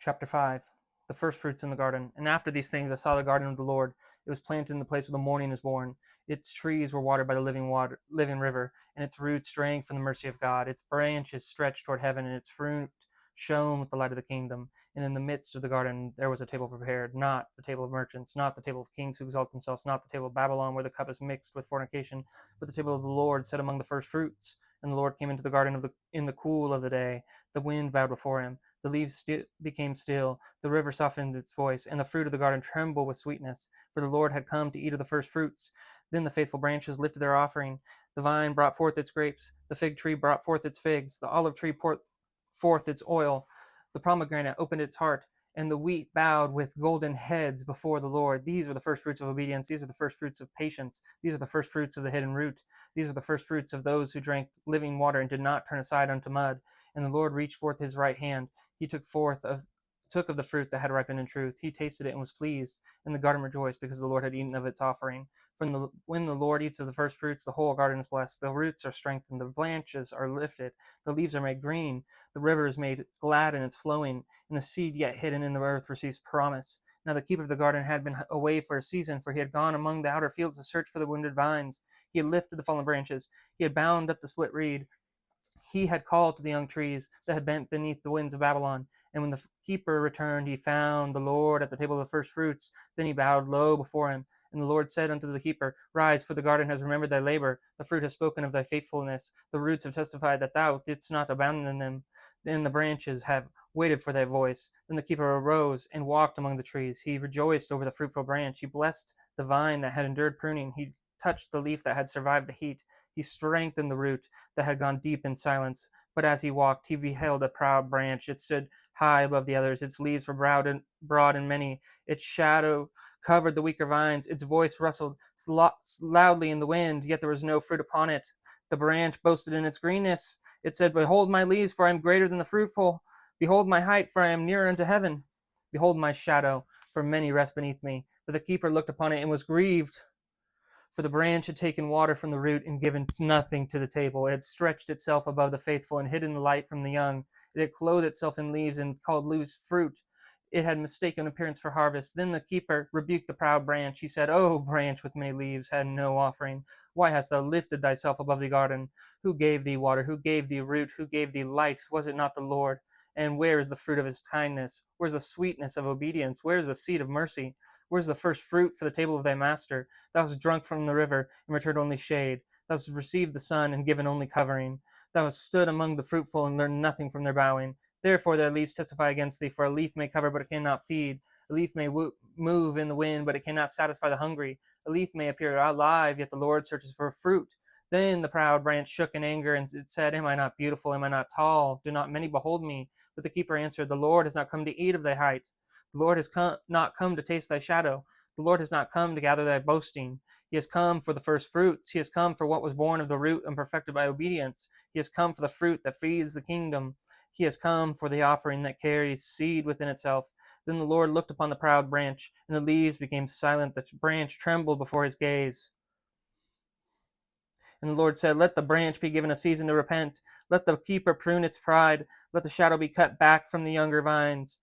Chapter 5. The first fruits in the garden. And after these things I saw the garden of the Lord. It was planted in the place where the morning is born. Its trees were watered by the living river, and its roots drank from the mercy of God. Its branches stretched toward heaven, and its fruit shone with the light of the kingdom. And in the midst of the garden there was a table prepared, not the table of merchants, not the table of kings who exalt themselves, not the table of Babylon where the cup is mixed with fornication, but the table of the Lord set among the first fruits. And the Lord came into the garden in the cool of the day. The wind bowed before him. The leaves became still. The river softened its voice, and the fruit of the garden trembled with sweetness. For the Lord had come to eat of the first fruits. Then the faithful branches lifted their offering. The vine brought forth its grapes. The fig tree brought forth its figs. The olive tree poured forth its oil. The pomegranate opened its heart, and the wheat bowed with golden heads before the Lord. These were the first fruits of obedience. These were the first fruits of patience. These are the first fruits of the hidden root. These were the first fruits of those who drank living water and did not turn aside unto mud. And the Lord reached forth his right hand. He took of the fruit that had ripened in truth. He tasted it and was pleased. And the garden rejoiced because the Lord had eaten of its offering. When the Lord eats of the first fruits, the whole garden is blessed. The roots are strengthened, the branches are lifted, the leaves are made green, the river is made glad in its flowing, and the seed yet hidden in the earth receives promise. Now the keeper of the garden had been away for a season, for he had gone among the outer fields to search for the wounded vines. He had lifted the fallen branches. He had bound up the split reed. He had called to the young trees that had bent beneath the winds of Babylon. And when the keeper returned, he found the Lord at the table of the first fruits. Then he bowed low before him. And the Lord said unto the keeper, Rise, for the garden has remembered thy labor. The fruit has spoken of thy faithfulness. The roots have testified that thou didst not abandon them. Then the branches have waited for thy voice. Then the keeper arose and walked among the trees. He rejoiced over the fruitful branch. He blessed the vine that had endured pruning. He touched the leaf that had survived the heat. He strengthened the root that had gone deep in silence. But as he walked, he beheld a proud branch. It stood high above the others. Its leaves were broad and many. Its shadow covered the weaker vines. Its voice rustled loudly in the wind, yet there was no fruit upon it. The branch boasted in its greenness. It said, Behold my leaves, for I am greater than the fruitful. Behold my height, for I am nearer unto heaven. Behold my shadow, for many rest beneath me. But the keeper looked upon it and was grieved, for the branch had taken water from the root and given nothing to the table. It had stretched itself above the faithful and hidden the light from the young. It had clothed itself in leaves and called loose fruit. It had mistaken appearance for harvest. Then the keeper rebuked the proud branch. He said, O branch with many leaves, had no offering, why hast thou lifted thyself above the garden? Who gave thee water? Who gave thee root? Who gave thee light? Was it not the Lord? And where is the fruit of his kindness? Where is the sweetness of obedience? Where is the seed of mercy? Where is the first fruit for the table of thy master? Thou hast drunk from the river and returned only shade. Thou hast received the sun and given only covering. Thou hast stood among the fruitful and learned nothing from their bowing. Therefore their leaves testify against thee, for a leaf may cover, but it cannot feed. A leaf may move in the wind, but it cannot satisfy the hungry. A leaf may appear alive, yet the Lord searches for fruit. Then the proud branch shook in anger, and it said, Am I not beautiful? Am I not tall? Do not many behold me? But the keeper answered, The Lord has not come to eat of thy height. The Lord has not come to taste thy shadow. The Lord has not come to gather thy boasting. He has come for the first fruits. He has come for what was born of the root and perfected by obedience. He has come for the fruit that feeds the kingdom. He has come for the offering that carries seed within itself. Then the Lord looked upon the proud branch, and the leaves became silent. The branch trembled before his gaze. And the Lord said, Let the branch be given a season to repent. Let the keeper prune its pride. Let the shadow be cut back from the younger vines.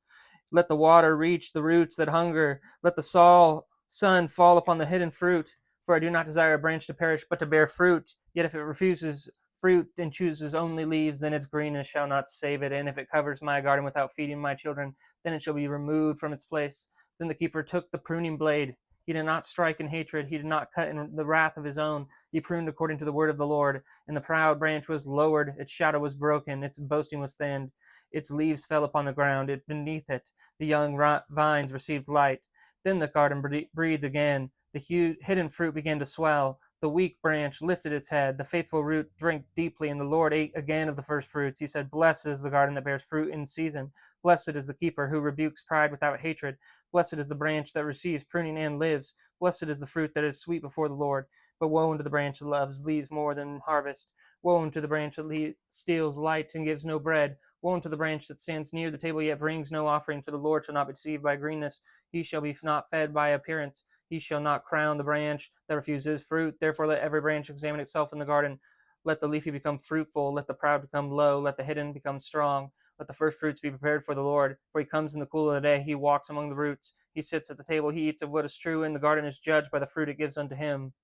Let the water reach the roots that hunger. Let the sun fall upon the hidden fruit. For I do not desire a branch to perish, but to bear fruit. Yet if it refuses fruit and chooses only leaves, then its greenness shall not save it. And if it covers my garden without feeding my children, then it shall be removed from its place. Then the keeper took the pruning blade. He did not strike in hatred. He did not cut in the wrath of his own. He pruned according to the word of the Lord. And the proud branch was lowered. Its shadow was broken. Its boasting was thinned. Its leaves fell upon the ground. Beneath it, the young vines received light. Then the garden breathed again. The hidden fruit began to swell. The weak branch lifted its head. The faithful root drank deeply, and the Lord ate again of the first fruits. He said, Blessed is the garden that bears fruit in season. Blessed is the keeper who rebukes pride without hatred. Blessed is the branch that receives pruning and lives. Blessed is the fruit that is sweet before the Lord. But woe unto the branch that loves leaves more than harvest. Woe unto the branch that steals light and gives no bread. Woe unto the branch that stands near the table yet brings no offering, for the Lord shall not be deceived by greenness. He shall be not fed by appearance. He shall not crown the branch that refuses fruit. Therefore let every branch examine itself in the garden. Let the leafy become fruitful. Let the proud become low. Let the hidden become strong. Let the first fruits be prepared for the Lord. For he comes in the cool of the day. He walks among the roots. He sits at the table. He eats of what is true. And the garden is judged by the fruit it gives unto him.